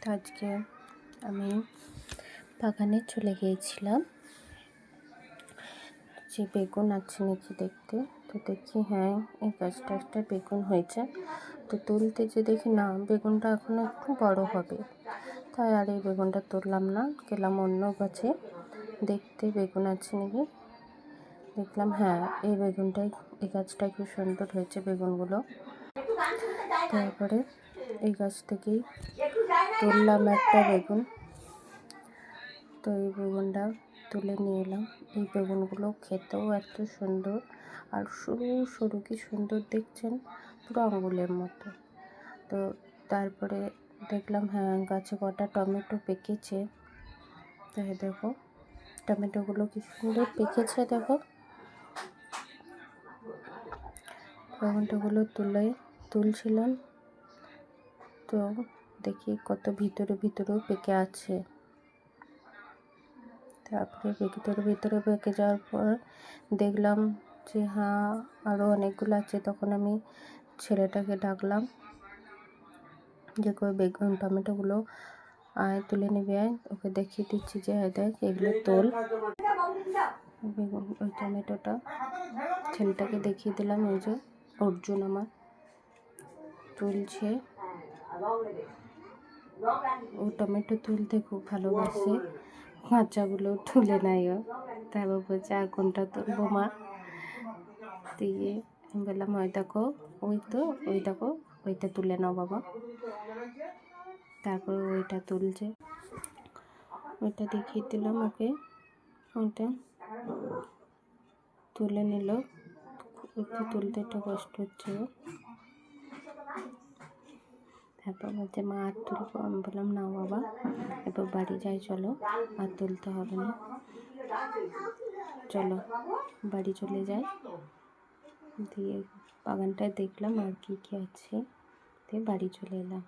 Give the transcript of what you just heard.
তো আজকে আমি বাগানে চলে গিয়েছিলাম যে বেগুন আছে নাকি দেখতে। তো দেখি হ্যাঁ, এই গাছটা একটা বেগুন হয়েছে। তো তুলতে যে দেখি না, বেগুনটা এখনো একটু বড় হবে, তাই আর এই বেগুনটা তুললাম না, গেলাম অন্য গাছে দেখতে বেগুন আছে নাকি। দেখলাম হ্যাঁ, এই বেগুনটাই, এই গাছটাই খুব সুন্দর হয়েছে বেগুনগুলো। তারপরে এই গাছ থেকেই তুললাম একটা বেগুন। তো এই বেগুনটা তুলে নিয়ে এলাম। এই বেগুনগুলো খেতেও এত সুন্দর, আর সরু সরু, কি সুন্দর দেখছেন, পুরো আঙুলের মতো। তো তারপরে দেখলাম হ্যাঁ, গাছে কটা টমেটো পেকেছে। তাই দেখো টমেটোগুলো কি সুন্দর পেকেছে, দেখো। টমেটোগুলো তুলছিলাম, তো দেখি কত ভিতরে ভিতরেও পেকে আছে। তারপরে ভিতরে পেকে যাওয়ার পর দেখলাম যে হ্যাঁ, আরও অনেকগুলো আছে। তখন আমি ছেলেটাকে ডাকলাম যে কই বেগুন টমেটোগুলো আয়, তুলে নিবি আয়। ওকে দেখিয়ে দিচ্ছি যে হ্যাঁ দেখ, এগুলো তোল বেগুন। ওই টমেটোটা ছেলেটাকে দেখিয়ে দিলাম, ওই যে অর্জুন আমার তুলছে। ও টমেটো তুলতে খুব ভালোবাসে, কাঁচাগুলো তুলে নেয় ও। তারপর বলছে আর কোনটা তুলবো মা। দিয়ে আমি বললাম ওই দেখো, ওই দেখো, ওইটা তুলে নাও বাবা। তারপরে ওইটা তুলছে, ওইটা দেখিয়ে দিলাম ওকে। ওইটা তুলে নিল, ওকে তুলতে একটু কষ্ট হচ্ছে। তারপর বলছে মা আর তুলবো। আমি বললাম না বাবা, এবার বাড়ি যাই, চলো আর তুলতে হবে না, চলো বাড়ি চলে যাই। দিয়ে বাগানটায় দেখলাম আর কি কি আছে, দিয়ে বাড়ি চলে এলাম।